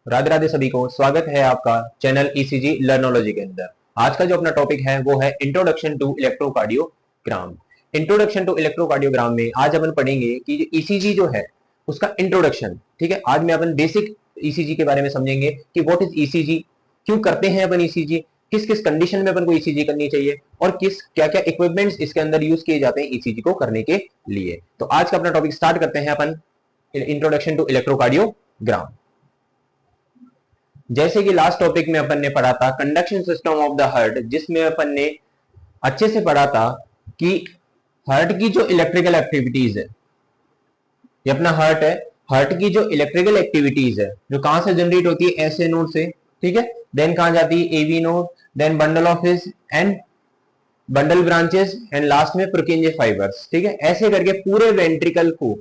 राधे राधे सभी को स्वागत है आपका चैनल ईसीजी लर्नोलॉजी के अंदर। आज का जो अपना टॉपिक है वो है introduction to electrocardiogram. Introduction to electrocardiogram में आज अपन पढ़ेंगे कि जो ईसीजी जो है उसका इंट्रोडक्शन। ठीक है, आज में अपन बेसिक ईसीजी के बारे में समझेंगे कि व्हाट इज ईसीजी, क्यों करते हैं अपन ईसीजी, किस किस कंडीशन में अपन को ईसीजी करनी चाहिए और किस क्या क्या इक्विपमेंट्स इसके अंदर यूज किए जाते हैं ईसीजी को करने के लिए। तो आज का अपना टॉपिक स्टार्ट करते हैं अपन इंट्रोडक्शन टू इलेक्ट्रोकार्डियोग्राम। जैसे कि लास्ट टॉपिक में अपन ने पढ़ा था conduction system of the heart, जिसमें अपन ने अच्छे से पढ़ा था कि हार्ट की जो इलेक्ट्रिकल एक्टिविटीज है, ये अपना हार्ट है, हार्ट की जो इलेक्ट्रिकल एक्टिविटीज है जो कहां से जनरेट होती है, एसए नोड से। ठीक है, देन कहां जाती है, AV node, then bundle of His and bundle branches and last में पुरकिंजे फाइबर्स। ठीक है, ऐसे करके पूरे वेंट्रिकल को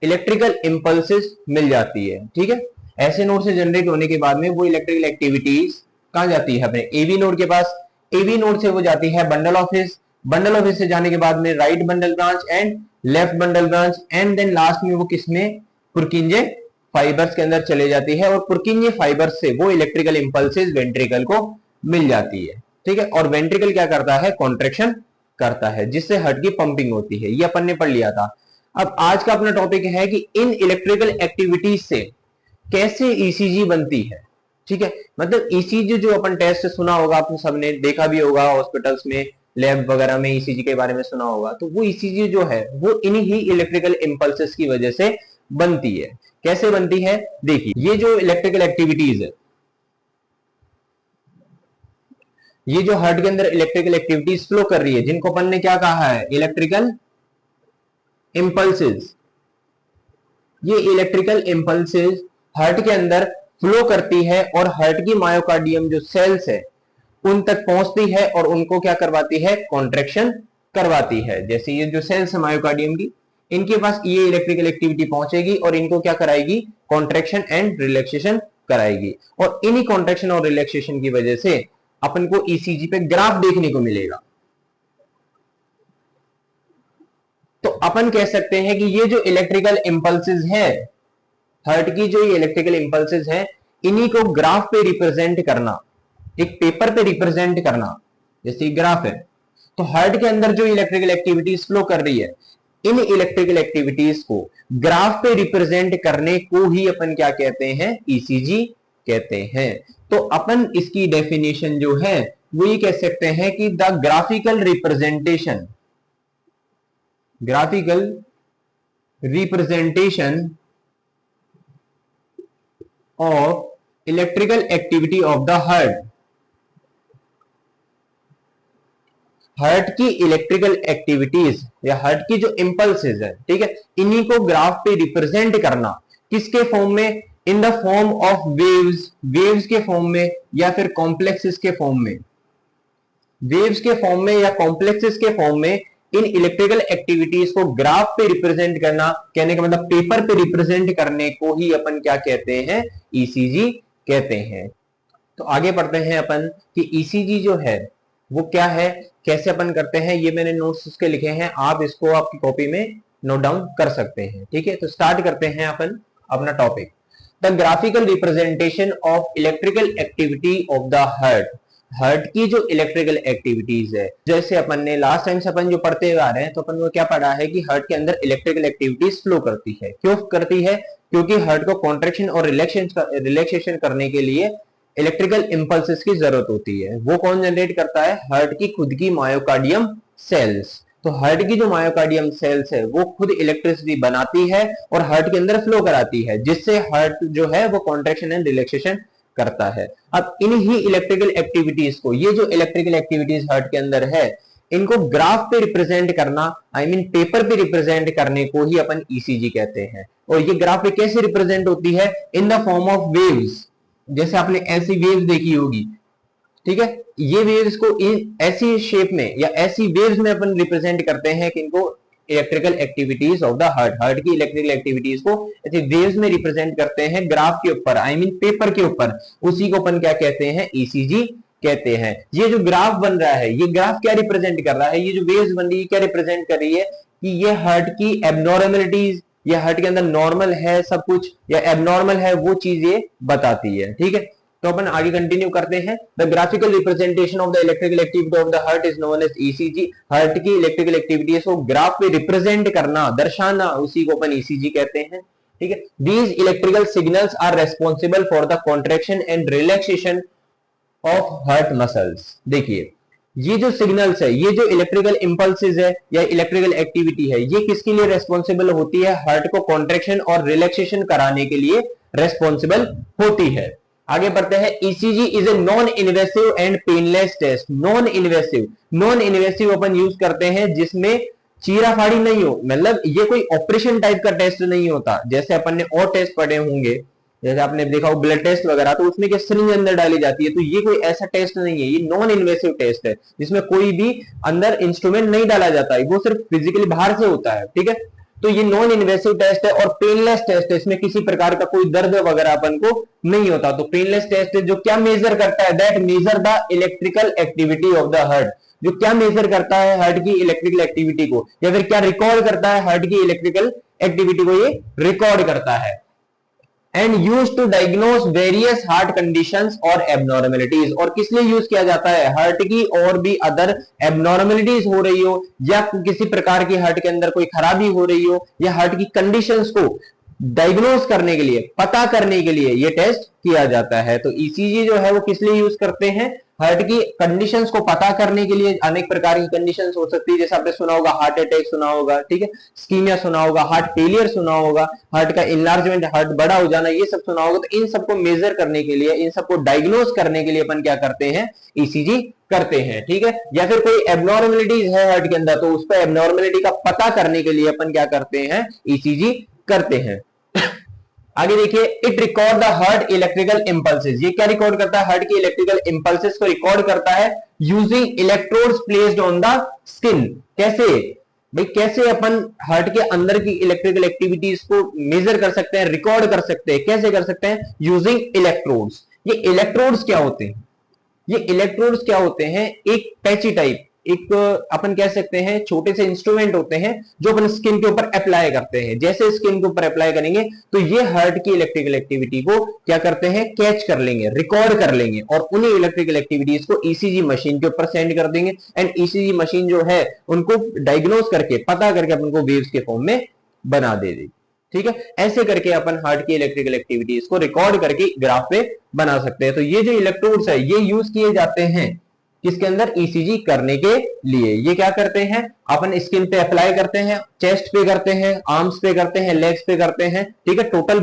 इलेक्ट्रिकल इंपल्सेस मिल जाती है। ठीक है, ऐसे नोड से जनरेट होने के बाद में वो इलेक्ट्रिकल एक्टिविटीज कहां जाती है, अपने एवी नोड के पास। एवी नोड से वो जाती है bundle of His, bundle of His से जाने के बाद में right bundle branch and left bundle branch and then last में वो किसमें, पुरकिंजे फाइबर्स के अंदर चले जाती है और पुरकिंजे फाइबर्स से वो इलेक्ट्रिकल इंपल्सेस वेंट्रिकल को मिल जाती है। ठीक है, और वेंट्रिकल क्या करता है, कॉन्ट्रेक्शन करता है, जिससे हार्ट की पंपिंग होती है। ये अपन ने पढ़ लिया था। अब आज का अपना टॉपिक है कि इन इलेक्ट्रिकल एक्टिविटीज से कैसे ईसीजी बनती है। ठीक है, मतलब ईसीजी जो अपन टेस्ट सुना होगा, आपने सबने देखा भी होगा हॉस्पिटल्स में, लैब वगैरह में ईसीजी के बारे में सुना होगा, तो वो ईसीजी जो है वो इन्हीं ही इलेक्ट्रिकल इंपल्सेस की वजह से बनती है। कैसे बनती है, देखिए, ये जो इलेक्ट्रिकल एक्टिविटीज है, ये जो हार्ट के अंदर इलेक्ट्रिकल एक्टिविटीज फ्लो कर रही है, जिनको अपन ने क्या कहा है, इलेक्ट्रिकल इंपल्सेस। ये इलेक्ट्रिकल इंपल्सेस हार्ट के अंदर फ्लो करती है और हार्ट की मायोकार्डियम जो सेल्स है उन तक पहुंचती है और उनको क्या करवाती है, कॉन्ट्रेक्शन करवाती है। जैसे ये जो सेल्स है मायोकार्डियम की, इनके पास ये इलेक्ट्रिकल एक्टिविटी पहुंचेगी और इनको क्या कराएगी, कॉन्ट्रेक्शन एंड रिलैक्सेशन कराएगी। और इन्हीं कॉन्ट्रेक्शन और रिलैक्सेशन की वजह से अपन को ईसीजी पे ग्राफ देखने को मिलेगा। तो अपन कह सकते हैं कि ये जो इलेक्ट्रिकल इंपल्सेस है, हार्ट की जो ये इलेक्ट्रिकल इंपल्सेस हैं, इन्हीं को ग्राफ पे रिप्रेजेंट करना, एक पेपर पे रिप्रेजेंट करना, जैसे ग्राफ है, तो हार्ट के अंदर जो इलेक्ट्रिकल एक्टिविटीज फ्लो कर रही है, इन इलेक्ट्रिकल एक्टिविटीज को ग्राफ पे रिप्रेजेंट करने को ही अपन क्या कहते हैं, ईसीजी कहते हैं। तो अपन इसकी डेफिनेशन जो है वो ये कह सकते हैं कि the graphical representation, graphical representation of electrical activity of the heart, heart की इलेक्ट्रिकल एक्टिविटीज या हार्ट की जो इंपल्सेस है, ठीक है, इन्हीं को ग्राफ पे रिप्रेजेंट करना, किसके फॉर्म में, in the form of waves, waves के फॉर्म में या फिर कॉम्प्लेक्सेस के फॉर्म में, वेव्स के फॉर्म में या कॉम्प्लेक्सेस के फॉर्म में इन इलेक्ट्रिकल एक्टिविटीज को ग्राफ पे रिप्रेजेंट करना, कहने का मतलब पेपर पे रिप्रेजेंट करने को ही अपन क्या कहते हैं, ईसीजी कहते हैं। तो आगे पढ़ते हैं अपन कि ईसीजी जो है वो क्या है, कैसे अपन करते हैं। ये मैंने नोट्स उसके लिखे हैं, आप इसको आपकी कॉपी में नोट डाउन कर सकते हैं। ठीक है, तो स्टार्ट करते हैं अपन अपना topic, the graphical representation of electrical activity of the heart. Heart की जो इलेक्ट्रिकल एक्टिविटीज है, जैसे अपन ने लास्ट टाइम से अपन जो पढ़ते आ रहे हैं, तो अपन को क्या पढ़ा है कि हार्ट के अंदर इलेक्ट्रिकल एक्टिविटीज फ्लो करती है। क्यों करती है, क्योंकि हार्ट को कॉन्ट्रेक्शन और रिलैक्सेशन करने के लिए इलेक्ट्रिकल इंपल्सेस की जरूरत होती है। वो कौन जनरेट करता है, हार्ट की खुद की मायोकार्डियम सेल्स। तो हार्ट की जो मायोकार्डियम सेल्स है वो खुद इलेक्ट्रिसिटी बनाती है और हार्ट के अंदर फ्लो कराती है, जिससे हार्ट जो है वो कॉन्ट्रेक्शन एंड रिलैक्सेशन करता है। अब इन्हीं इलेक्ट्रिकल एक्टिविटीज को, ये जो इलेक्ट्रिकल एक्टिविटीज हार्ट के अंदर है, इनको ग्राफ पे रिप्रेजेंट करना, आई मीन पेपर पे रिप्रेजेंट करने को ही अपन ईसीजी कहते हैं। और ये ग्राफ पे कैसे रिप्रेजेंट होती है, in the form of waves. जैसे आपने ऐसी वेव्स देखी होगी, ठीक है, ये वेव्स को ऐसी शेप में या ऐसी वेव्स में अपन रिप्रेजेंट करते हैं कि इनको electrical activities of the heart, heart की इलेक्ट्रिकल एक्टिविटीज को ऐसे वेव्स में रिप्रेजेंट करते हैं ग्राफ के ऊपर, आई मीन पेपर के ऊपर। उसी को अपन क्या कहते हैं, ईसीजी कहते हैं। ये जो ग्राफ बन रहा है, ये ग्राफ क्या रिप्रेजेंट कर रहा है, ये जो वेव्स बन रही है क्या रिप्रेजेंट कर रही है, कि ये हार्ट की एबनॉर्मलिटीज या हार्ट के अंदर नॉर्मल है सब कुछ या एबनॉर्मल है, वो चीज ये बताती है। ठीक है, तो अपन आगे कंटिन्यू करते हैं। The graphical representation of the electrical activity of the heart is known as ECG. Heart की इलेक्ट्रिकल एक्टिविटी को ग्राफ पे रिप्रेजेंट करना, दर्शाना, उसी को अपन ईसीजी कहते हैं। ठीक है, these electrical signals are responsible for the contraction and relaxation of heart muscles. देखिए, ये जो सिग्नल्स है, ये जो इलेक्ट्रिकल इंपल्सेस है या इलेक्ट्रिकल एक्टिविटी है, ये किसके लिए रेस्पॉन्सिबल होती है? हार्ट को कॉन्ट्रेक्शन और रिलैक्सेशन कराने के लिए रेस्पॉन्सिबल होती है। आगे बढ़ते हैं। ECG is a non invasive and painless test. Non invasive, non invasive अपन यूज करते हैं जिसमें चीरा फाड़ी नहीं हो, मतलब ये कोई ऑपरेशन टाइप का टेस्ट नहीं होता। जैसे अपन ने और टेस्ट पढ़े होंगे, जैसे आपने देखा हो ब्लड टेस्ट वगैरह, तो उसमें क्या सिरिंज अंदर डाली जाती है, तो ये कोई ऐसा टेस्ट नहीं है, ये नॉन इन्वेसिव टेस्ट है जिसमें कोई भी अंदर इंस्ट्रूमेंट नहीं डाला जाता है, वो सिर्फ फिजिकली बाहर से होता है। ठीक है, तो ये नॉन इन्वेसिव टेस्ट है और पेनलेस टेस्ट है, इसमें किसी प्रकार का कोई दर्द वगैरह अपन को नहीं होता। तो पेनलेस टेस्ट है जो क्या मेजर करता है? That measure the electrical activity of the heart. जो क्या मेजर करता है हार्ट की इलेक्ट्रिकल एक्टिविटी को, या फिर क्या रिकॉर्ड करता है हार्ट की इलेक्ट्रिकल एक्टिविटी को, ये रिकॉर्ड करता है। And use to diagnose various heart conditions और एबनॉर्मेलिटीज। और किस लिए यूज किया जाता है? हार्ट की और भी अदर एबनॉर्मेलिटीज हो रही हो, या किसी प्रकार की हार्ट के अंदर कोई खराबी हो रही हो, या हार्ट की कंडीशंस को डायग्नोज करने के लिए, पता करने के लिए ये टेस्ट किया जाता है। तो ईसीजी जो है वो किस लिए यूज करते हैं? हार्ट की कंडीशंस को पता करने के लिए। अनेक प्रकार की कंडीशंस हो सकती है, जैसे आपने सुना होगा हार्ट अटैक सुना होगा, ठीक है, स्कीमिया सुना होगा, हार्ट फेलियर सुना होगा, हार्ट का इनलार्जमेंट, हार्ट बड़ा हो जाना, ये सब सुना होगा। तो इन सबको मेजर करने के लिए, इन सबको डायग्नोज करने के लिए अपन क्या करते हैं? ईसीजी करते हैं। ठीक है, या फिर कोई एबनॉर्मेलिटीज है हार्ट के अंदर, तो उस पर एबनॉर्मेलिटी का पता करने के लिए अपन क्या करते हैं? ईसीजी करते हैं। आगे देखिए, it record the heart electrical impulses. ये क्या रिकॉर्ड करता है? हार्ट की इलेक्ट्रिकल इंपल्सेस को रिकॉर्ड करता है using electrodes placed on the skin. कैसे भाई, कैसे अपन हार्ट के अंदर की इलेक्ट्रिकल एक्टिविटीज को मेजर कर सकते हैं, रिकॉर्ड कर सकते हैं? कैसे कर सकते हैं? Using electrodes. ये इलेक्ट्रोड्स क्या होते हैं? ये इलेक्ट्रोड्स क्या होते हैं? एक पैची टाइप, एक अपन कह सकते हैं छोटे से इंस्ट्रूमेंट होते हैं जो अपन स्किन के ऊपर अप्लाई करते हैं। जैसे स्किन के ऊपर अप्लाई करेंगे तो ये हार्ट की इलेक्ट्रिकल एक्टिविटी को क्या करते हैं? कैच कर लेंगे, रिकॉर्ड कर लेंगे, और उन्हीं इलेक्ट्रिकल एक्टिविटीज को ईसीजी मशीन के ऊपर सेंड कर देंगे। एंड ईसीजी मशीन जो है उनको डायग्नोज करके, पता करके अपन को वेव्स के फॉर्म में बना दे देगी। ठीक है, ऐसे करके अपन हार्ट की इलेक्ट्रिकल एक्टिविटीज को रिकॉर्ड करके ग्राफ पे बना सकते हैं। तो ये जो इलेक्ट्रोड्स है ये यूज किए जाते हैं किसके अंदर? ईसीजी करने के लिए। ये क्या करते हैं? अपन स्किन पे अप्लाई करते हैं, चेस्ट पे करते हैं, आर्म्स पे करते हैं, लेग्स पे करते हैं। ठीक है, टोटल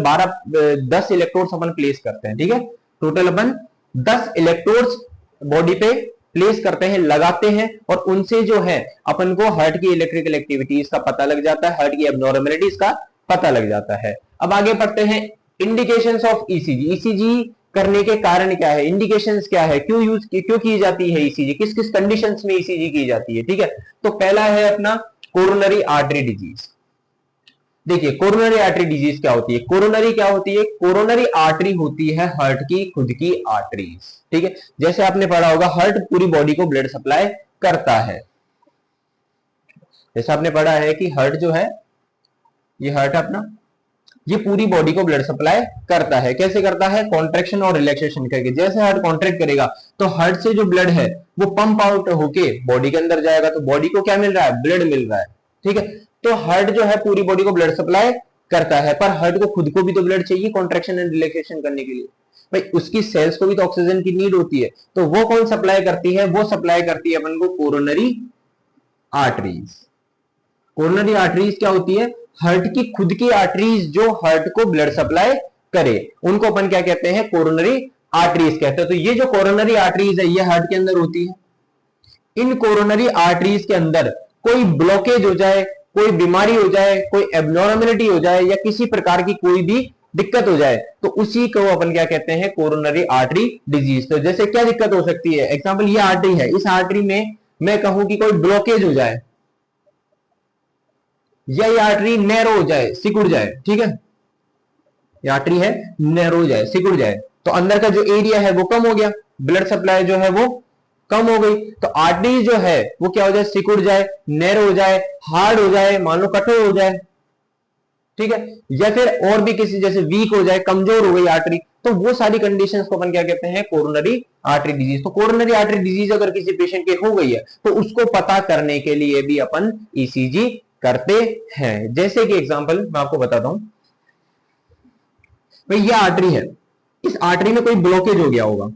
10 इलेक्ट्रोड्स अपन प्लेस करते हैं। ठीक है, टोटल अपन 10 इलेक्ट्रोड्स बॉडी पे प्लेस करते हैं, लगाते हैं, और उनसे जो है अपन को हार्ट की इलेक्ट्रिकल एक्टिविटीज का पता लग जाता है, हार्ट की एबनॉर्मलिटीज का पता लग जाता है। अब आगे पढ़ते हैं इंडिकेशंस ऑफ ईसीजी। ईसीजी करने के कारण क्या है? इंडिकेशंस क्या है? क्यों की जाती है ईसीजी? किस किस कंडीशंस में ईसीजी की जाती है? ठीक है, तो पहला है अपना कोरोनरी आर्टरी डिजीज। देखिए, कोरोनरी आर्टरी डिजीज क्या होती है? कोरोनरी क्या होती है? कोरोनरी आर्टरी होती है हार्ट की खुद की आर्टरीज। ठीक है, जैसे आपने पढ़ा होगा हार्ट पूरी बॉडी को ब्लड सप्लाई करता है। जैसे आपने पढ़ा है कि हार्ट जो है, ये हार्ट अपना, ये पूरी बॉडी को ब्लड सप्लाई करता है। कैसे करता है? कॉन्ट्रैक्शन और रिलैक्सेशन करके। जैसे हार्ट कॉन्ट्रैक्ट करेगा तो हार्ट से जो ब्लड है वो पंप आउट होके बॉडी के अंदर जाएगा, तो बॉडी को क्या मिल रहा है? ब्लड मिल रहा है। ठीक है, तो हार्ट जो है पूरी बॉडी को ब्लड सप्लाई करता है, पर हार्ट को खुद को भी तो ब्लड चाहिए कॉन्ट्रैक्शन एंड रिलैक्सेशन करने के लिए। भाई, उसकी सेल्स को भी तो ऑक्सीजन की नीड होती है, तो वो कौन सप्लाई करती है? वो सप्लाई करती है अपन को कोरोनरी आर्टरीज। कोरोनरी आर्टरीज क्या होती है? हार्ट की खुद की आर्टरीज जो हार्ट को ब्लड सप्लाई करे, उनको अपन क्या कहते हैं? कोरोनरी आर्टरीज कहते हैं। तो ये जो कोरोनरी आर्टरीज है ये हार्ट के अंदर होती है। इन कोरोनरी आर्टरीज के अंदर कोई ब्लॉकेज हो जाए, कोई बीमारी हो जाए, कोई एबनॉर्मलिटी हो जाए, या किसी प्रकार की कोई भी दिक्कत हो जाए, तो उसी को अपन क्या कहते हैं? Coronary artery disease. तो जैसे क्या दिक्कत हो सकती है? एग्जाम्पल, ये आर्टरी है, इस आर्टरी में मैं कहूं कि कोई ब्लॉकेज हो जाए, या ये आर्टरी नैरो हो जाए, सिकुड़ जाए। ठीक है, ये आर्टरी है, नैरो हो जाए, सिकुड़ जाए, तो अंदर का जो एरिया है वो कम हो गया, ब्लड सप्लाई जो है वो कम हो गई। तो आर्टरी जो है वो क्या हो जाए? सिकुड़ जाए, नैरो हो जाए, हार्ड हो जाए, मान लो कठोर हो जाए। ठीक है, या फिर और भी किसी जैसे वीक हो जाए, कमजोर हो गई आर्टरी, तो वो सारी कंडीशंस को अपन क्या कहते हैं, कोरोनरी आर्टरी डिजीज। तो कोरोनरी आर्टरी डिजीज अगर किसी पेशेंट के हो गई है तो उसको पता करने के लिए भी अपन ईसीजी करते हैं। जैसे कि एग्जांपल मैं आपको बताता हूं, भाई ये आर्टरी है, इस आर्टरी में कोई ब्लॉकेज हो गया होगा,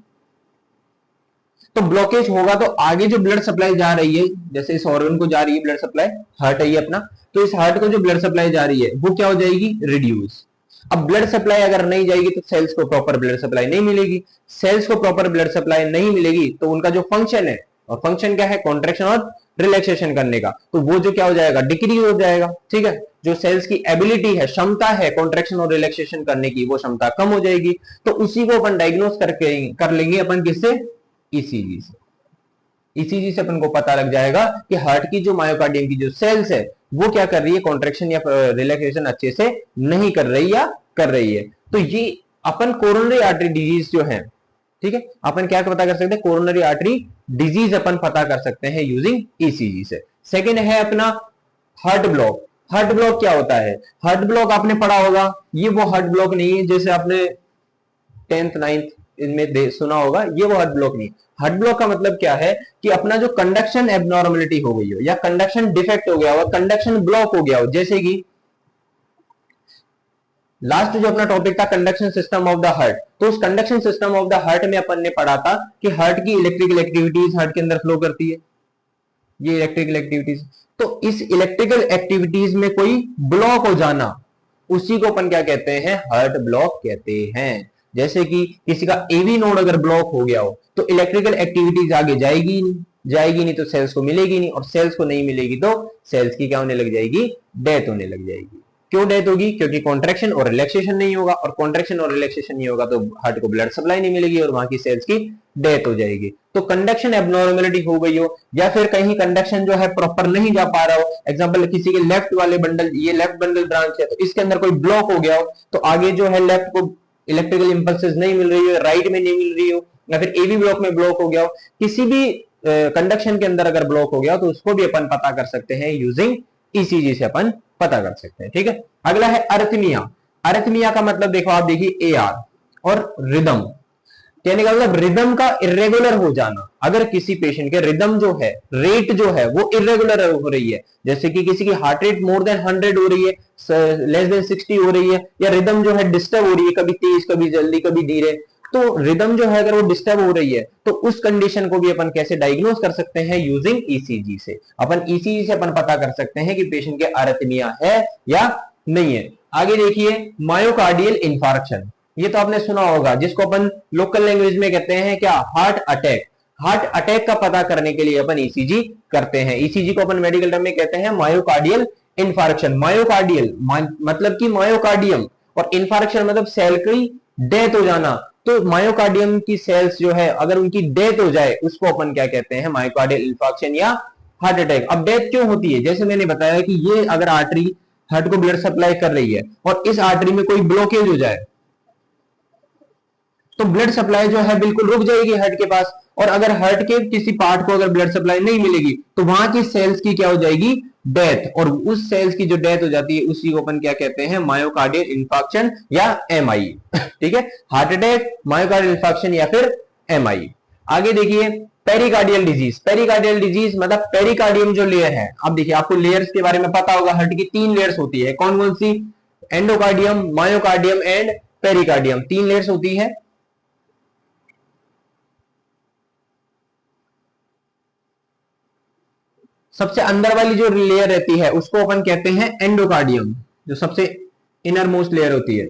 तो ब्लॉकेज होगा तो आगे जो ब्लड सप्लाई जा रही है, जैसे इस ऑर्गन को जा रही है ब्लड सप्लाई, हार्ट है ये अपना, तो इस हार्ट को जो ब्लड सप्लाई जा रही है वो क्या हो जाएगी, रिड्यूस। अब ब्लड सप्लाई अगर नहीं जाएगी तो सेल्स को प्रॉपर ब्लड सप्लाई नहीं मिलेगी, सेल्स को प्रॉपर ब्लड सप्लाई नहीं मिलेगी तो उनका जो फंक्शन है, और फंक्शन क्या है, कॉन्ट्रेक्शन और रिलैक्सेशन करने का, तो वो जो क्या हो जाएगा, डिक्रीज हो जाएगा। ठीक है, जो सेल्स की एबिलिटी है, क्षमता है कॉन्ट्रेक्शन और रिलैक्सेशन करने की, वो क्षमता कम हो जाएगी। तो उसी को अपन डायग्नोस करके कर लेंगे अपन किससे, ईसीजी से। ईसीजी से अपन को पता लग जाएगा कि हार्ट की जो मायोकार्डियम की जो सेल्स है वो क्या कर रही है, कॉन्ट्रेक्शन या रिलैक्सेशन अच्छे से नहीं कर रही या कर रही है। तो ये अपन कोरोनरी आर्टरी डिजीज जो है, ठीक है, अपन क्या पता कर सकते हैं, कोरोनरी आर्टरी डिजीज अपन पता कर सकते हैं यूजिंग ईसीजी से। सेकेंड है अपना हार्ट ब्लॉक। हार्ट ब्लॉक क्या होता है, हार्ट ब्लॉक आपने पढ़ा होगा, ये वो हार्ट ब्लॉक नहीं है जैसे आपने 10th 9th इनमें सुना होगा, ये वो हार्ट ब्लॉक नहीं। हार्ट ब्लॉक का मतलब क्या है कि अपना जो कंडक्शन एबनॉर्मलिटी हो गई हो या कंडक्शन डिफेक्ट हो गया हो, कंडक्शन ब्लॉक हो गया हो, जैसे कि लास्ट जो अपना टॉपिक था conduction system of the heart, तो उस conduction system of the heart में अपन ने पढ़ा था कि हार्ट की इलेक्ट्रिकल एक्टिविटीज हार्ट के अंदर फ्लो करती है, ये इलेक्ट्रिकल एक्टिविटीज। तो इस इलेक्ट्रिकल एक्टिविटीज में कोई ब्लॉक हो जाना, उसी को अपन क्या कहते हैं, हार्ट ब्लॉक कहते हैं। जैसे कि किसी का एवी नोड अगर ब्लॉक हो गया हो तो इलेक्ट्रिकल एक्टिविटीज आगे जाएगी नहीं तो सेल्स को मिलेगी नहीं, और सेल्स को नहीं मिलेगी तो सेल्स की क्या होने लग जाएगी, डेथ होने लग जाएगी। क्यों डेथ होगी, क्योंकि कॉन्ट्रैक्शन और रिलैक्सेशन नहीं होगा, और कॉन्ट्रैक्शन और रिलैक्सेशन नहीं होगा तो हार्ट को ब्लड सप्लाई नहीं मिलेगी और वहां की सेल्स की डेथ हो जाएगी। तो कंडक्शन एबनॉर्मलिटी हो गई हो, या फिर कहीं कंडक्शन जो है प्रॉपर नहीं जा पा रहा हो, एग्जांपल किसी के लेफ्ट वाले बंडल, ये लेफ्ट बंडल ब्रांच है, तो इसके अंदर कोई ब्लॉक हो गया हो, तो आगे जो है लेफ्ट को इलेक्ट्रिकल इंपल्सेस नहीं मिल रही हो, राइट में नहीं मिल रही हो, या फिर एवी ब्लॉक में ब्लॉक हो गया हो, किसी भी कंडक्शन के अंदर अगर ब्लॉक हो गया हो, तो उसको भी अपन पता कर सकते हैं यूजिंग ईसीजी से अपन पता कर सकते हैं। ठीक है, अगला है अरिथमिया। अरिथमिया का मतलब देखो आप देखिए एआर और रिदम, कहने का मतलब रिदम का इरेगुलर हो जाना। अगर किसी पेशेंट के रिदम जो है, रेट जो है वो इरेगुलर हो रही है, जैसे कि किसी की हार्ट रेट मोर देन 100 हो रही है, लेस देन 60 हो रही है, या रिदम जो है डिस्टर्ब हो रही है, कभी तेज कभी जल्दी कभी धीरे, तो रिदम जो है अगर वो डिस्टर्ब हो रही है तो उस कंडीशन को भी अपन कैसे डायग्नोस कर सकते हैं, यूजिंग ईसीजी से। अपन ईसीजी से अपन पता कर सकते हैं कि पेशेंट के अरिथमिया है या नहीं है। आगे देखिए मायोकार्डियल इंफार्क्शन, ये तो आपने सुना होगा, जिसको अपन लोकल लैंग्वेज में कहते हैं क्या, हार्ट अटैक। हार्ट अटैक का पता करने के लिए अपन ईसीजी करते हैं। ईसीजी को अपन मेडिकल टर्म में कहते हैं मायोकार्डियल इंफार्क्शन। मायोकार्डियल मतलब कि मायोकार्डियम, और इंफार्क्शन मतलब सेल की डेथ हो जाना। तो मायोकार्डियम की सेल्स जो है अगर उनकी डेथ हो जाए उसको अपन क्या कहते हैं, मायोकार्डियल इंफार्क्शन या हार्ट अटैक। अब डेथ क्यों होती है, जैसे मैंने बताया कि ये अगर आर्टरी हार्ट को ब्लड सप्लाई कर रही है और इस आर्टरी में कोई ब्लॉकेज हो जाए तो ब्लड सप्लाई जो है बिल्कुल रुक जाएगी हार्ट के पास, और अगर हार्ट के किसी पार्ट को अगर ब्लड सप्लाई नहीं मिलेगी तो वहां की सेल्स की क्या हो जाएगी, डेथ। और उस सेल्स की जो डेथ हो जाती है उसी को अपन क्या कहते हैं, मायोकार्डियल इंफार्क्शन या एमआई। ठीक है, हार्ट अटैक, मायोकार्डियल इंफार्क्शन या फिर एमआई। आगे देखिए पेरिकार्डियल डिजीज। पेरिकार्डियल डिजीज मतलब पेरिकार्डियम जो लेयर है, अब देखिए आपको लेयर्स के बारे में पता होगा, हार्ट की 3 लेयर्स होती है, कौन कौन सी, endocardium, myocardium and pericardium, 3 layers होती है। सबसे अंदर वाली जो लेयर रहती है उसको अपन कहते हैं एंडोकार्डियम, जो सबसे इनर मोस्ट लेयर होती है।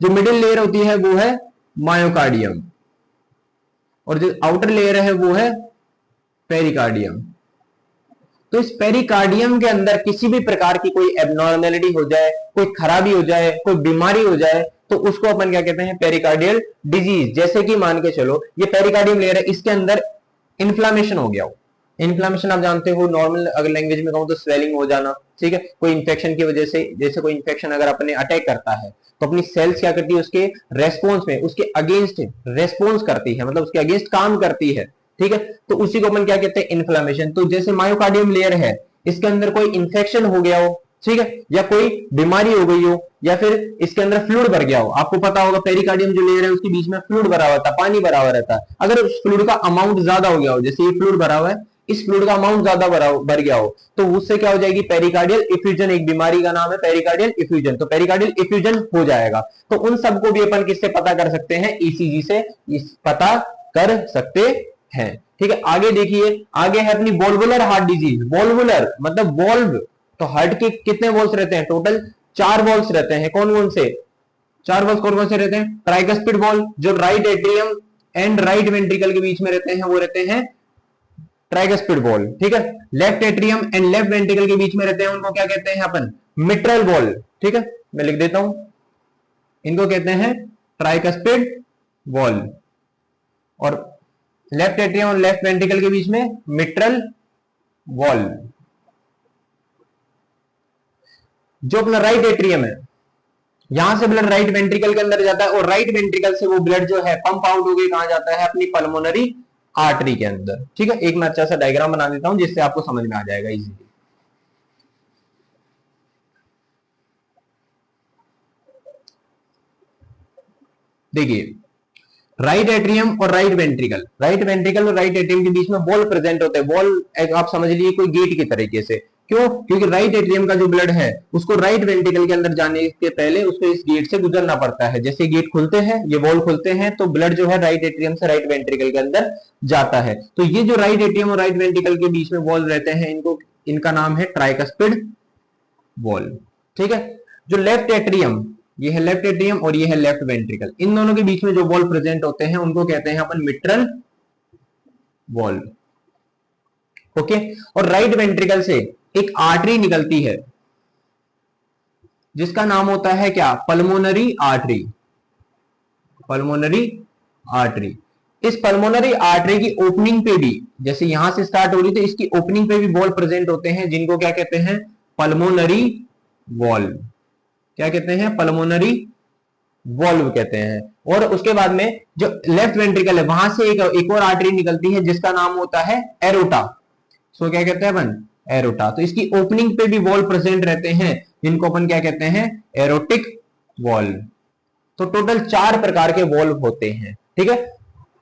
जो मिडिल लेयर होती है वो है मायोकार्डियम, और जो आउटर लेयर है वो है पेरिकार्डियम। तो इस पेरिकार्डियम के अंदर किसी भी प्रकार की कोई एबनॉर्मेलिटी हो जाए, कोई खराबी हो जाए, कोई बीमारी हो जाए, तो उसको अपन क्या कहते हैं, पेरिकार्डियल डिजीज। जैसे कि मान के चलो ये पेरिकार्डियम लेयर है, इसके अंदर इन्फ्लामेशन हो गया हो। इन्फ्लामेशन आप जानते हो, नॉर्मल अगर लैंग्वेज में कहूं तो स्वेलिंग हो जाना। ठीक है, कोई इंफेक्शन की वजह से, जैसे कोई इंफेक्शन अगर अपने अटैक करता है तो अपनी सेल्स क्या करती है, उसके रेस्पॉन्स में उसके अगेंस्ट रेस्पॉन्स करती है, मतलब उसके अगेंस्ट काम करती है। ठीक है, तो उसी को अपन क्या कहते हैं, इन्फ्लामेशन। तो जैसे मायोकार्डियम लेयर है, इसके अंदर कोई इंफेक्शन हो गया हो, ठीक है, या कोई बीमारी हो गई हो, या फिर इसके अंदर फ्लूइड भर गया हो। आपको पता होगा पेरिकार्डियम जो लेयर है उसके बीच में फ्लूइड भरा हुआ था, पानी भरा हुआ रहता है। अगर उस फ्लूइड का अमाउंट ज्यादा हो गया हो, जैसे ये फ्लूइड भरा हुआ है, इस फ्लूइड का अमाउंट ज्यादा भर गया हो, तो उससे क्या हो जाएगी, पेरिकार्डियल इफ्यूजन। एक बीमारी का नाम है पेरिकार्डियल इफ्यूजन, तो पेरिकार्डियल इफ्यूजन हो जाएगा। तो उन सबको भी अपन किससे पता कर सकते हैं, ईसीजी से पता कर सकते हैं। ठीक है, आगे देखिए, आगे है अपनी वॉल्वुलर हार्ट डिजीज। वॉल्वुलर मतलब वॉल्व, तो हार्ट के कितने वॉल्स रहते हैं, टोटल 4 वॉल्स रहते हैं। कौन कौन से 4 वॉल्स, कौन कौन से रहते हैं, ट्राइकस्पिड वॉल्व जो right atrium and right ventricle के बीच में रहते हैं, वो रहते हैं ट्राइकस्पिड वॉल्व। ठीक है, left atrium and left ventricle के बीच में रहते हैं, उनको क्या कहते हैं अपन, मिट्रल वॉल्व। ठीक है, मैं लिख देता हूं, इनको कहते हैं ट्राइकस्पिड वॉल्व, और लेफ्ट एट्रियम और लेफ्ट वेंट्रिकल के बीच में मिट्रल वॉल्व। जो अपना राइट एट्रियम है, यहां से ब्लड राइट वेंट्रिकल के अंदर जाता है, और राइट वेंट्रिकल से वो ब्लड जो है पंप आउट होकर कहां जाता है, अपनी पल्मोनरी आर्टरी के अंदर। ठीक है, एक मैं अच्छा सा डायग्राम बना देता हूं जिससे आपको समझ में आ जाएगा इजीली। देखिए, राइट एट्रियम और राइट वेंट्रिकल, राइट वेंट्रिकल और राइट एट्रियम के बीच में वॉल प्रेजेंट होते हैं। वॉल आप समझ लीजिए कोई गेट की तरीके से। क्यों, क्योंकि राइट एट्रियम का जो ब्लड है उसको राइट वेंट्रिकल के अंदर जाने के पहले उसको इस गेट से गुजरना पड़ता है। जैसे गेट खुलते हैं, ये वॉल खुलते हैं, तो ब्लड जो है राइट एट्रियम से राइट वेंट्रिकल के अंदर जाता है। तो ये जो राइट एट्रियम और राइट वेंट्रिकल के बीच में वॉल रहते हैं, इनका नाम है ट्राइकस्पिड वॉल। ठीक है, जो लेफ्ट एट्रियम, ये है लेफ्ट एट्रियम और ये है लेफ्ट वेंट्रिकल, इन दोनों के बीच में जो वॉल प्रेजेंट होते हैं उनको कहते हैं अपन मिट्रल वॉल। ओके, और राइट वेंट्रिकल से एक आर्टरी निकलती है जिसका नाम होता है क्या, पल्मोनरी आर्टरी। पल्मोनरी आर्टरी, इस पल्मोनरी आर्टरी की ओपनिंग पे भी, जैसे यहां से स्टार्ट हो रही तो इसकी ओपनिंग पे भी वॉल प्रेजेंट होते हैं, जिनको क्या कहते हैं, पल्मोनरी वॉल। क्या कहते हैं, पल्मोनरी वॉल्व कहते हैं। और उसके बाद में जो लेफ्ट वेंट्रिकल है वहां से एक और आर्टरी निकलती है जिसका नाम होता है एरोटा। सो क्या कहते हैं अपन, एरोटा। तो इसकी ओपनिंग पे भी वॉल्व प्रेजेंट रहते हैं, जिनको अपन क्या कहते हैं, एरोटिक वॉल्व। तो टोटल 4 प्रकार के वॉल्व होते हैं। ठीक है,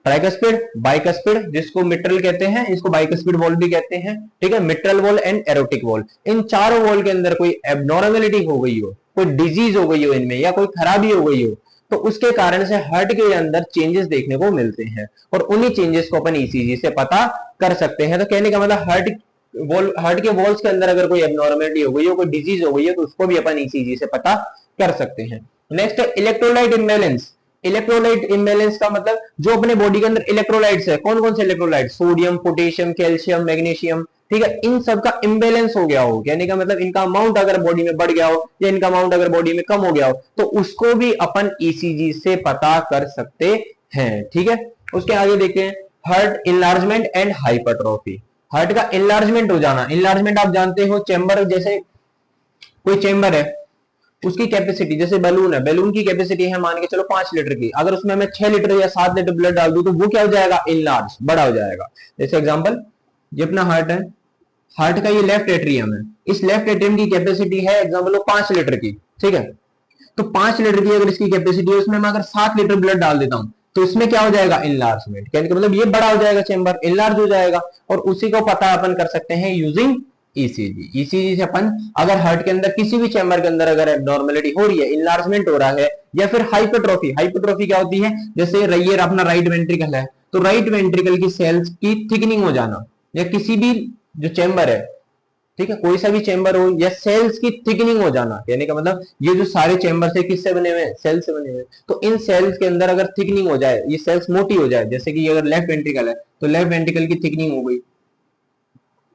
ट्राइकस्पिड, बाइकस्पिड जिसको मिट्रल कहते हैं, इसको बाइकस्पिड वॉल्व भी कहते हैं। ठीक है, mitral valve and aortic valve. इन चारों वॉल्व के अंदर कोई एबनॉर्मलिटी हो गई हो, कोई डिजीज हो गई हो इनमें, या कोई खराबी हो गई हो, तो उसके कारण से हार्ट के अंदर चेंजेस देखने को मिलते हैं, और उन्हीं चेंजेस को अपन ईसीजी से पता कर सकते हैं। तो कहने का मतलब हार्ट के वॉल्स के अंदर अगर कोई एबनॉर्मलिटी हो गई हो, कोई डिजीज हो गई हो, तो उसको भी अपन ईसीजी से पता कर सकते हैं। नेक्स्ट है इलेक्ट्रोलाइट इम्बैलेंस। इलेक्ट्रोलाइट इम्बैलेंस का मतलब जो अपने बॉडी के अंदर इलेक्ट्रोलाइट्स है, कौन कौन से electrolyte, sodium, potassium, calcium, magnesium. ठीक है, इन सब का इम्बैलेंस हो गया हो, कहने का मतलब इनका अमाउंट अगर बॉडी में बढ़ गया हो या इनका अमाउंट अगर बॉडी में कम हो गया हो, तो उसको भी अपन ईसीजी से पता कर सकते हैं। ठीक है, उसके आगे देखते हैं heart enlargement and hypertrophy. Heart का इनलार्जमेंट हो जाना, इनलार्जमेंट आप जानते हो, चेंबर, जैसे कोई चेंबर है, उसकी कैपेसिटी, जैसे बैलून है, बैलून की कैपेसिटी है मान के चलो 5 लीटर की, अगर उसमें मैं 6 लीटर या 7 लीटर ब्लड डाल दूं तो वो क्या हो जाएगा, इनलार्ज, बड़ा हो जाएगा। जैसे एग्जांपल, ये अपना हार्ट है, हार्ट का ये लेफ्ट एट्रियम है, इस लेफ्ट एट्रियम की कैपेसिटी है एग्जांपल 5 लीटर की। ठीक है, तो 5 लीटर की अगर इसकी कैपेसिटी है, उसमें मैं अगर 7 लीटर ब्लड डाल देता हूं, तो इसमें क्या हो जाएगा, इनलार्जमेंट। कहने का मतलब ये बड़ा हो जाएगा, चेंबर इनलार्ज हो जाएगा, और उसी को पता अपन कर सकते हैं यूजिंग ईसीजी। ईसीजी से अपन अगर हार्ट के अंदर किसी भी चेंबर के अंदर अगर एब्नॉर्मलिटी हो रही है, इनलार्जमेंट हो रहा है, या फिर हाइपरट्रॉफी। हाइपरट्रॉफी क्या होती है, जैसे ये अपना राइट वेंट्रिकल है, तो राइट वेंट्रिकल की सेल्स की थिकनिंग हो जाना, या किसी भी जो चेंबर है, ठीक है, कोई सा भी चेंबर हो, या सेल्स की थिकनिंग हो जाना। कहने का मतलब ये जो सारे चेंबर से किससे बने हुए हैं, सेल से बने हुए हैं। तो इन सेल्स के अंदर अगर थिकनिंग हो जाए, ये सेल्स मोटी हो जाए, जैसे कि अगर लेफ्ट वेंट्रिकल है तो लेफ्ट वेंट्रिकल की थिकनिंग हो गई,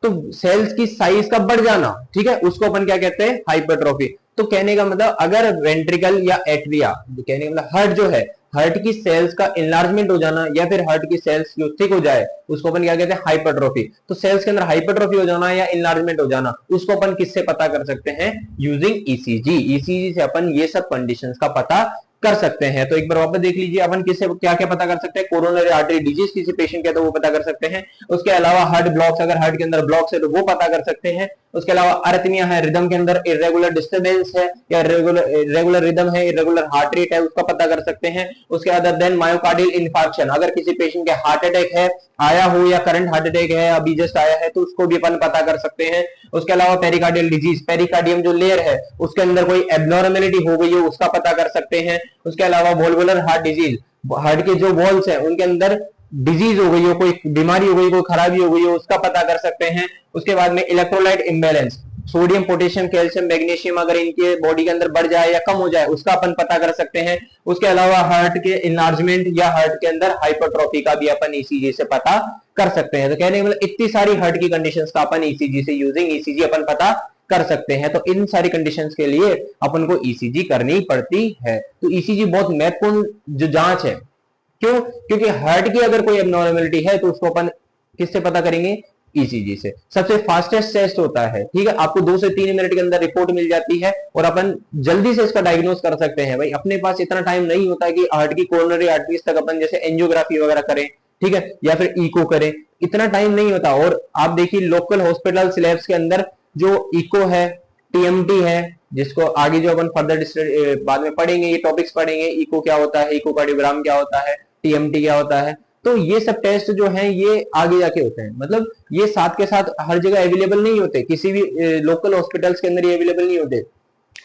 तो सेल्स की साइज का बढ़ जाना, ठीक है, उसको अपन क्या कहते हैं, हाइपरट्रॉफी। तो कहने का मतलब अगर वेंट्रिकल या एट्रिया, कहने का मतलब हार्ट जो है, हार्ट की सेल्स का इनलार्जमेंट हो जाना, या फिर हार्ट की सेल्स जो थिक हो जाए, उसको अपन क्या कहते हैं, हाइपरट्रॉफी। तो सेल्स के अंदर हाइपरट्रॉफी हो जाना या इनलार्जमेंट हो जाना, उसको अपन किससे पता कर सकते हैं, यूजिंग ईसीजी। ईसीजी से अपन ये सब कंडीशंस का पता कर सकते हैं। तो एक बार वापस देख लीजिए, अपन किससे क्या क्या पता कर सकते हैं, कोरोनरी आर्टरी डिजीज किसी पेशेंट के तो वो पता कर सकते हैं। उसके अलावा हार्ट ब्लॉक्स, अगर हार्ट के अंदर ब्लॉक्स है तो वो पता कर सकते हैं। उसके अलावा अरिथमिया है, रिदम के अंदर इरेगुलर डिस्टर्बेंस है या इरेगुलर रिदम है, इरेगुलर हार्ट रेट है, उसका पता कर सकते हैं। उसके बाद देन मायोकार्डियल इन्फार्क्शन, अगर किसी पेशेंट के हार्ट अटैक है आया हो या करंट हार्ट अटैक है अभी जस्ट आया है तो उसको भी अपन पता कर सकते हैं। उसके अलावा पेरिकार्डियल डिजीज, पेरिकार्डियम जो लेयर है उसके अंदर कोई एब्नॉर्मेलिटी हो गई हो उसका पता कर सकते हैं। उसके अलावा वॉल्वुलर हार्ट डिजीज, हार्ट के जो वॉल्स है उनके अंदर डिजीज हो गई हो, कोई बीमारी हो गई, कोई खराबी हो गई हो उसका पता कर सकते हैं। उसके बाद में electrolyte imbalance, sodium potassium calcium magnesium अगर इनके बॉडी के अंदर बढ़ जाए या कम हो जाए उसका अपन पता कर सकते हैं। उसके अलावा हार्ट के इनलार्जमेंट या हार्ट के अंदर हाइपरट्रॉफी का भी अपन ईसीजी से पता कर सकते हैं। तो कहने का मतलब इतनी सारी हार्ट की कंडीशंस का अपन ईसीजी से यूजिंग ईसीजी अपन पता कर सकते हैं। तो इन सारी कंडीशंस के लिए अपन को ईसीजी करनी पड़ती है। तो ईसीजी बहुत महत्वपूर्ण जो जांच है, क्यों? क्योंकि हार्ट की अगर कोई एबनॉर्मलिटी है तो उसको अपन किससे पता करेंगे? ईसीजी से। सबसे फास्टेस्ट टेस्ट होता है, ठीक है, आपको 2 से 3 मिनट के अंदर रिपोर्ट मिल जाती है और अपन जल्दी से इसका डायग्नोस कर सकते हैं। भाई अपने पास इतना टाइम नहीं होता कि हार्ट की कोरोनरी आर्टरीज तक अपन जैसे एंजियोग्राफी वगैरह करें, ठीक है, या फिर इको करें, इतना टाइम नहीं होता। और आप देखिए लोकल हॉस्पिटल लैब्स के अंदर जो इको है, टीएमटी है, जिसको आगे जो अपन फर्दर बाद में पढ़ेंगे, ये टॉपिक्स पढ़ेंगे, इको क्या होता है, इकोकार्डियोग्राम क्या होता है, टीएमटी क्या होता है, तो ये सब टेस्ट जो हैं ये आगे जाके होते हैं। मतलब ये साथ के साथ हर जगह अवेलेबल नहीं होते, किसी भी लोकल हॉस्पिटल्स के अंदर ये अवेलेबल नहीं होते।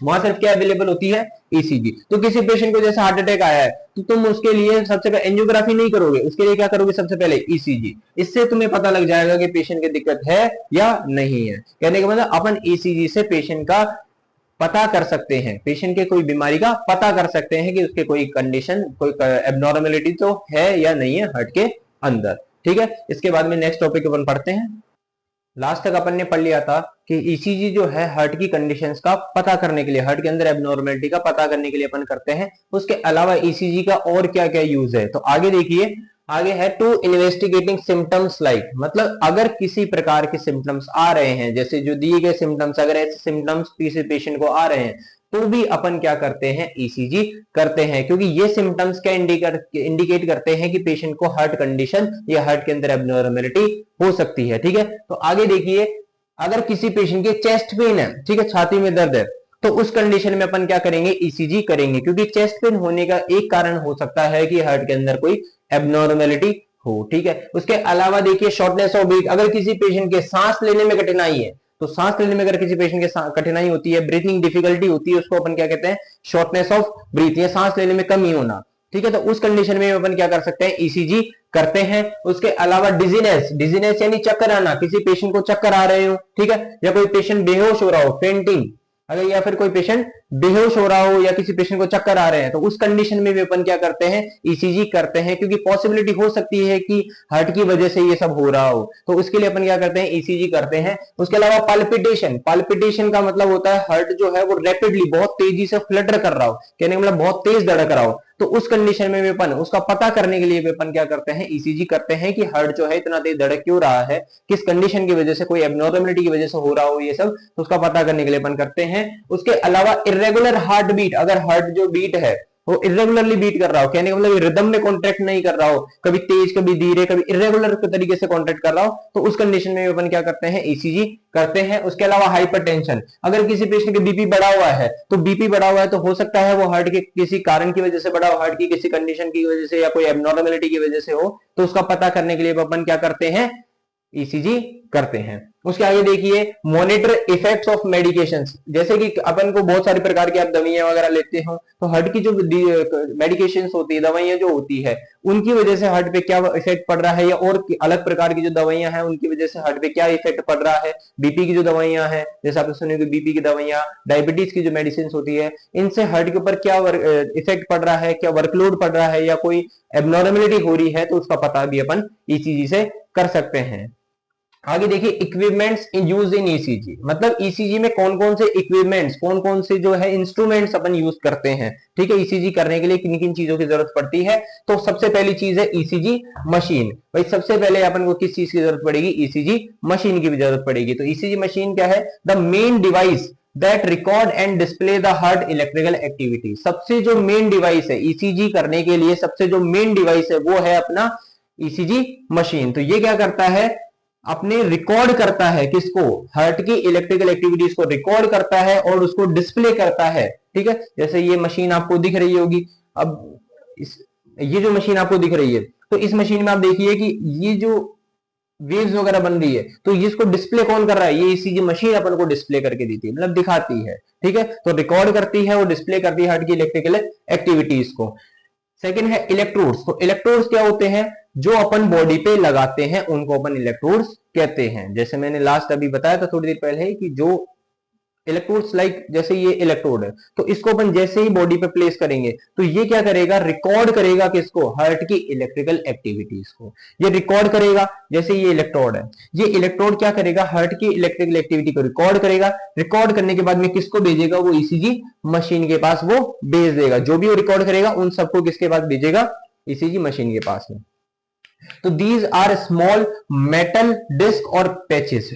वहां सिर्फ क्या अवेलेबल होती है? ईसीजी। तो किसी पेशेंट को जैसे हार्ट अटैक आया है तो तुम उसके लिए सबसे पहले एंजियोग्राफी नहीं करोगे, उसके लिए क्या करोगे? सबसे पहले ईसीजी। इससे तुम्हें पता लग जाएगा कि पेशेंट की दिक्कत है या नहीं है। कहने का मतलब अपन ईसीजी से पेशेंट का पता कर सकते हैं, पेशेंट के कोई बीमारी का पता कर सकते हैं कि उसके कोई कंडीशन, कोई एबनॉर्मलिटी तो है या नहीं है हार्ट के अंदर, ठीक है। इसके बाद में नेक्स्ट टॉपिक अपन पढ़ते हैं। लास्ट तक अपन ने पढ़ लिया था कि ईसीजी जो है हार्ट की कंडीशंस का पता करने के लिए, हार्ट के अंदर एबनॉर्मलिटी का पता करने के लिए अपन करते हैं। उसके अलावा ईसीजी का और क्या क्या यूज है, तो आगे देखिए, आगे है टू इन्वेस्टिगेटिंग सिम्टम्स लाइक, मतलब अगर किसी प्रकार के सिम्टम्स आ रहे हैं, जैसे जो दिए गए सिम्टम्स, अगर ऐसे सिम्टम्स किसी पेशेंट को आ रहे हैं तो भी अपन क्या करते हैं? ईसीजी करते हैं, क्योंकि ये सिम्टम्स क्या इंडिकेट करते हैं कि पेशेंट को हार्ट कंडीशन या हार्ट के अंदर एबनॉर्मलिटी हो सकती है, ठीक है। तो आगे देखिए, अगर किसी पेशेंट के चेस्ट पेन है, ठीक है, छाती में दर्द है, तो उस कंडीशन में अपन क्या करेंगे? ईसीजी करेंगे, क्योंकि चेस्ट पेन होने का एक कारण हो सकता है कि हार्ट के अंदर कोई एबनॉर्मलिटी हो, ठीक है। उसके अलावा देखिए शॉर्टनेस ऑफ ब्रीथ, अगर किसी पेशेंट के सांस लेने में कठिनाई है, तो सांस लेने में अगर किसी पेशेंट के कठिनाई होती है, ब्रीथिंग डिफिकल्टी होती है, उसको अपन क्या कहते हैं? शॉर्टनेस ऑफ ब्रीथ, या सांस लेने में कमी होना, ठीक है। तो उस कंडीशन में अपन क्या कर सकते हैं? ईसीजी करते हैं। उसके अलावा डिजीनेस, डिजीनेस यानी चक्कर आना, किसी पेशेंट को चक्कर आ रहे हो, ठीक है, या कोई पेशेंट बेहोश हो रहा हो, फेंटिंग, अगर या फिर कोई पेशेंट बेहोश हो रहा हो या किसी पेशेंट को चक्कर आ रहे हैं, तो उस कंडीशन में भी अपन क्या करते हैं? ईसीजी करते हैं, क्योंकि पॉसिबिलिटी हो सकती है कि हार्ट की वजह से ये सब हो रहा हो, तो उसके लिए अपन क्या करते हैं? ईसीजी करते हैं। उसके अलावा पाल्पिटेशन, पाल्पिटेशन का मतलब होता है हार्ट जो है वो रैपिडली, बहुत तेजी से फ्लटर कर रहा हो, कहने का मतलब बहुत तेज धड़क रहा हो, तो उस कंडीशन में भी अपन उसका पता करने के लिए भी अपन क्या करते हैं? ईसीजी करते हैं कि हार्ट जो है इतना तेज धड़क क्यों रहा है, किस कंडीशन की वजह से, कोई एबनॉर्मलिटी की वजह से हो रहा हो ये सब, तो उसका पता करने के लिए अपन करते हैं। उसके अलावा इरेगुलर हार्ट बीट, अगर हार्ट जो बीट है वो इरेगुलरली बीट कर रहा हो, कहने का मतलब रिदम में कॉन्ट्रैक्ट नहीं कर रहा हो, कभी तेज कभी धीरे कभी इरेगुलर तरीके से कॉन्ट्रैक्ट कर रहा हो, तो उस कंडीशन में अपन क्या करते हैं? ईसीजी करते हैं। उसके अलावा हाइपरटेंशन, अगर किसी पेशेंट के बीपी बढ़ा हुआ है, तो बीपी बढ़ा हुआ है तो हो सकता है वो हार्ट के किसी कारण की वजह से बढ़ा हो, हार्ट की किसी कंडीशन की वजह से या कोई एबनॉर्मलिटी की वजह से हो, तो उसका पता करने के लिए अपन क्या करते हैं? ईसीजी करते हैं। उसके आगे देखिए, मॉनिटर इफेक्ट्स ऑफ मेडिकेशंस, जैसे कि अपन को बहुत सारी प्रकार की आप दवाइयां वगैरह लेते हो, तो हार्ट की जो मेडिकेशंस होती है, दवाइयां जो होती है, उनकी वजह से हार्ट पे क्या इफेक्ट पड़ रहा है, या और अलग प्रकार की जो दवाइयां हैं उनकी वजह से हार्ट पे क्या इफेक्ट पड़ रहा है। बीपी की जो दवाइयां हैं, जैसे आपने सुने बीपी की दवाइयां, डायबिटीज की जो मेडिसिन होती है, इनसे हार्ट के ऊपर क्या इफेक्ट पड़ रहा है, क्या वर्कलोड पड़ रहा है, या कोई एबनॉर्मलिटी हो रही है, तो उसका पता भी अपन ईसीजी से कर सकते हैं। आगे देखिए, इक्विपमेंट्स यूज इन ईसीजी, मतलब ईसीजी में कौन कौन से इक्विपमेंट्स, कौन कौन से जो है इंस्ट्रूमेंट्स अपन यूज करते हैं, ठीक है, ईसीजी करने के लिए किन किन चीजों की जरूरत पड़ती है। तो सबसे पहली चीज है ईसीजी मशीन। भाई सबसे पहले अपन को किस चीज की जरूरत पड़ेगी? ईसीजी मशीन की भी जरूरत पड़ेगी। तो ईसीजी मशीन क्या है? The main device that record and display the heart electrical activity, सबसे जो मेन डिवाइस है ईसीजी करने के लिए, सबसे जो मेन डिवाइस है वो है अपना ईसीजी मशीन। तो ये क्या करता है? अपने रिकॉर्ड करता है, किसको, हार्ट की इलेक्ट्रिकल एक्टिविटीज को रिकॉर्ड करता है और उसको डिस्प्ले करता है। ठीक है, जैसे ये मशीन आपको दिख रही होगी। अब ये जो मशीन आपको दिख रही है, तो इस मशीन में आप देखिए कि ये जो वेव्स वगैरह बन रही है, तो ये इसको डिस्प्ले कौन कर रहा है, ये ईसीजी मशीन अपन को डिस्प्ले करके देती है, मतलब दिखाती है। ठीक है, तो रिकॉर्ड करती है और डिस्प्ले करती है हार्ट की इलेक्ट्रिकल एक्टिविटीज को। सेकंड है इलेक्ट्रोड्स। तो इलेक्ट्रोड्स क्या होते हैं, जो अपन बॉडी पे लगाते हैं उनको अपन इलेक्ट्रोड्स कहते हैं। जैसे मैंने लास्ट अभी बताया था थोड़ी देर पहले कि जो इलेक्ट्रोड्स लाइक जैसे ये इलेक्ट्रोड है, तो इसको अपन जैसे ही बॉडी पे प्लेस करेंगे तो ये क्या करेगा, रिकॉर्ड करेगा किसको, हार्ट की इलेक्ट्रिकल एक्टिविटीज को। ये रिकॉर्ड करेगा, जैसे ये इलेक्ट्रोड है, ये इलेक्ट्रोड क्या करेगा, हार्ट की इलेक्ट्रिकल एक्टिविटी को रिकॉर्ड करेगा। रिकॉर्ड करने के बाद में किसको भेजेगा, वो ईसीजी मशीन के पास वो भेज देगा। जो भी वो रिकॉर्ड करेगा उन सबको किसके पास भेजेगा, ईसीजी मशीन के पास में। तो these are small metal disc और पैचेस।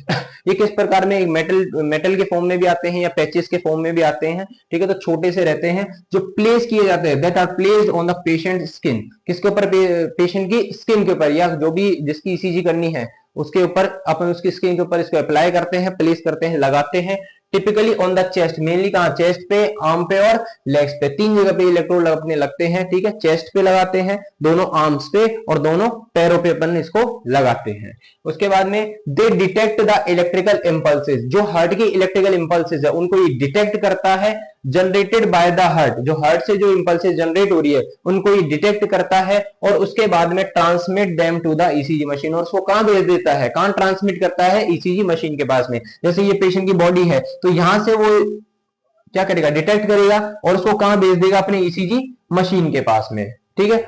ये किस प्रकार में, मेटल के फॉर्म में भी आते हैं या पैचेस के फॉर्म में भी आते हैं। ठीक है, तो छोटे से रहते हैं जो प्लेस किए जाते हैं, that are placed on the patient skin. किसके ऊपर, पेशेंट की स्किन के ऊपर, या जो भी जिसकी ईसीजी करनी है उसके ऊपर अपन उसकी स्किन के ऊपर इसको अप्लाई करते हैं, प्लेस करते हैं, लगाते हैं। Typically on the chest, mainly कहां, चेस्ट पे, आर्म पे और लेग्स पे, तीन जगह पे इलेक्ट्रोड अपने लगते हैं। ठीक है, चेस्ट पे लगाते हैं, दोनों आर्म्स पे और दोनों पैरों पे अपन इसको लगाते हैं। उसके बाद में दे डिटेक्ट द इलेक्ट्रिकल इंपल्सेस। जो हार्ट की इलेक्ट्रिकल इंपल्सेस है उनको ये डिटेक्ट करता है, जनरेटेड बाय द हार्ट। जो हार्ट से जो इंपल्सेस जनरेट हो रही है उनको ये डिटेक्ट करता है और उसके बाद में transmit them to the ECG machine. और उसको कहां भेज देता है, कहां ट्रांसमिट करता है, ईसीजी मशीन के पास में। जैसे ये पेशेंट की बॉडी है, तो यहां से वो क्या करेगा, डिटेक्ट करेगा और उसको कहां भेज देगा, अपने ईसीजी मशीन के पास में। ठीक है,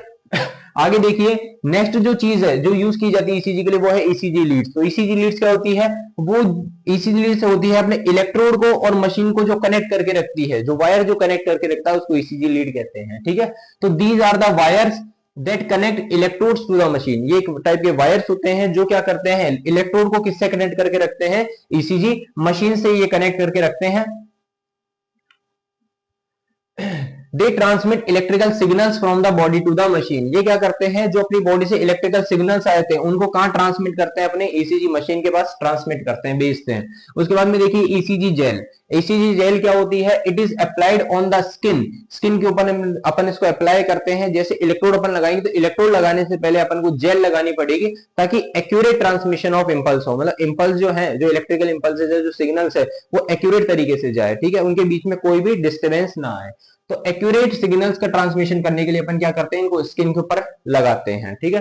आगे देखिए, नेक्स्ट जो चीज है जो यूज की जाती है ईसीजी के लिए वो है ईसीजी लीड्स। तो ईसीजी लीड्स क्या होती है, वो ईसीजी लीड्स होती है अपने इलेक्ट्रोड को और मशीन को जो कनेक्ट करके रखती है, जो वायर जो कनेक्ट करके रखता है उसको ईसीजी लीड कहते हैं। ठीक है, तो these are the wires that connect electrodes to the machine. ये एक टाइप के वायर्स होते हैं जो क्या करते हैं, इलेक्ट्रोड को किससे कनेक्ट करके रखते हैं, ईसीजी मशीन से ये कनेक्ट करके रखते हैं। They transmit electrical signals from the body to the machine. ये क्या करते हैं, जो अपनी बॉडी से इलेक्ट्रिकल सिग्नल्स आए थे उनको कहां ट्रांसमिट करते हैं, अपने ईसीजी मशीन के पास ट्रांसमिट करते हैं, भेजते हैं। उसके बाद में देखिए ईसीजी जेल। ईसीजी जेल क्या होती है, it is applied on the skin. Skin के ऊपर अपन इसको अप्लाई करते हैं। जैसे इलेक्ट्रोड अपन लगाएंगे तो इलेक्ट्रोड लगाने से पहले अपन को जेल लगानी पड़ेगी ताकि एक्यूरेट ट्रांसमिशन ऑफ इंपल्स हो। मतलब इंपल्स जो है, जो इलेक्ट्रिकल इंपल्सेस है, जो सिग्नल्स है, वो एक्यूरेट तरीके से जाए। ठीक है, उनके बीच में कोई भी डिस्टर्बेंस ना आए। तो एक्यूरेट सिग्नल्स का ट्रांसमिशन करने के लिए अपन क्या करते हैं, इनको स्किन के ऊपर लगाते हैं। ठीक है,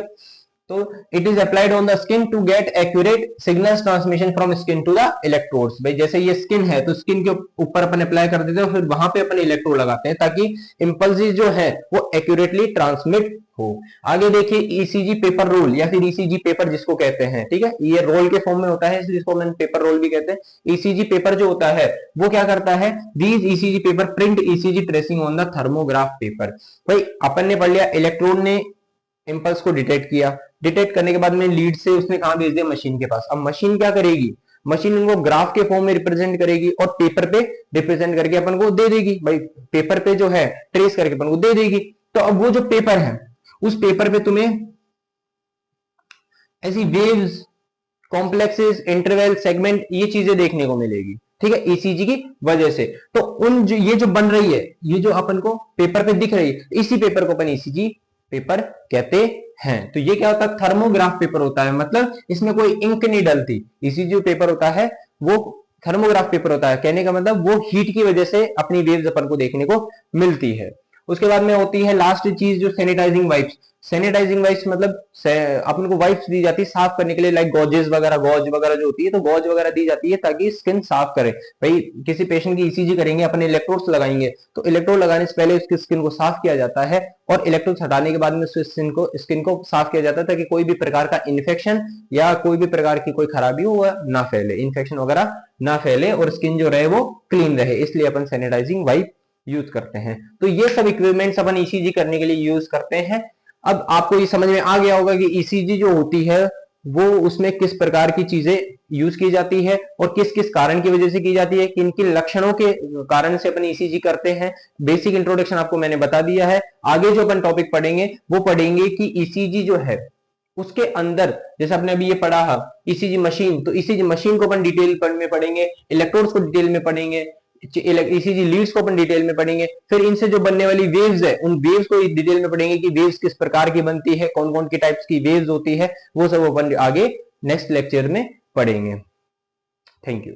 तो it is applied on the skin to get accurate signals transmission from skin to the electrodes. भाई जैसे ये स्किन है तो स्किन के ऊपर अपन अप्लाई कर देते हैं, फिर वहां पे अपन इलेक्ट्रोड लगाते हैं ताकि इंपल्सेस जो है वो एक्यूरेटली ट्रांसमिट हो। आगे देखिए ईसीजी पेपर रोल या फिर ईसीजी पेपर जिसको कहते हैं। ठीक है, ये रोल के फॉर्म में होता है इसलिए इसको हम पेपर रोल भी कहते हैं। ईसीजी पेपर जो होता है वो क्या करता है, these ECG paper print ECG tracing on the thermograph paper. भाई अपन ने पढ़ लिया, इलेक्ट्रोड ने इंपल्स को डिटेक्ट किया, डिटेक्ट करने के बाद में लीड से उसने कहां भेज दिया, मशीन के पास। अब मशीन क्या करेगी, मशीन इनको ग्राफ के फॉर्म में रिप्रेजेंट करेगी और पेपर पे रिप्रेजेंट करके अपन को दे देगी। भाई पेपर पे जो है ट्रेस करके अपन को दे देगी। तो अब वो जो पेपर है उस पेपर पे तुम्हें ऐसी वेव्स, कॉम्प्लेक्सेस, इंटरवल, सेगमेंट, ये चीजें देखने को मिलेगी। ठीक है, ईसीजी की वजह से। तो उन जो ये जो बन रही है, ये जो अपन को पेपर पे दिख रही है, इसी पेपर को अपन ईसीजी पेपर कहते हैं। तो ये क्या होता है, थर्मोग्राफ पेपर होता है। मतलब इसमें कोई इंक नहीं डलती। ईसीजी जो पेपर होता है वो थर्मोग्राफ पेपर होता है। कहने का मतलब वो हीट की वजह से अपनी वेव्स अपन को देखने को मिलती है। उसके बाद में होती है लास्ट चीज जो सैनिटाइजिंग वाइप्स। सैनिटाइजिंग वाइप्स मतलब अपन को वाइप्स दी जाती है साफ करने के लिए, लाइक गॉजेस वगैरह, गॉज वगैरह जो होती है, तो गॉज वगैरह दी जाती है ताकि स्किन साफ करे। भाई किसी पेशेंट की ईसीजी करेंगे, अपने इलेक्ट्रोड्स लगाएंगे, तो इलेक्ट्रोड लगाने से पहले उसकी स्किन को साफ किया जाता है और इलेक्ट्रोड्स हटाने के बाद में स्किन को साफ किया जाता है ताकि कोई भी प्रकार का इन्फेक्शन या कोई भी प्रकार की कोई खराबी हो ना फैले, इन्फेक्शन वगैरह ना फैले और स्किन जो रहे वो क्लीन रहे, इसलिए अपन सैनिटाइजिंग वाइप यूज करते हैं। तो ये सब इक्विपमेंट्स अपन ईसीजी करने के लिए यूज करते हैं। अब आपको ये समझ में आ गया होगा कि ईसीजी जो होती है वो उसमें किस प्रकार की चीजें यूज की जाती है और किस किस कारण की वजह से की जाती है, किन किन लक्षणों के कारण से अपन ईसीजी करते हैं। बेसिक इंट्रोडक्शन आपको मैंने बता दिया है। आगे जो अपन टॉपिक पढ़ेंगे वो पढ़ेंगे कि ईसीजी जो है उसके अंदर जैसे आपने अभी ये पढ़ा है ईसीजी मशीन, तो ईसीजी मशीन को अपन डिटेल में पढ़ेंगे, इलेक्ट्रोड्स को डिटेल में पढ़ेंगे, ईसीजी लीड्स को अपन डिटेल में पढ़ेंगे, फिर इनसे जो बनने वाली वेव्स है उन वेव्स को डिटेल में पढ़ेंगे कि वेव्स किस प्रकार की बनती है, कौन कौन की टाइप्स की वेव्स होती है, वो सब अपन आगे नेक्स्ट लेक्चर में पढ़ेंगे। Thank you.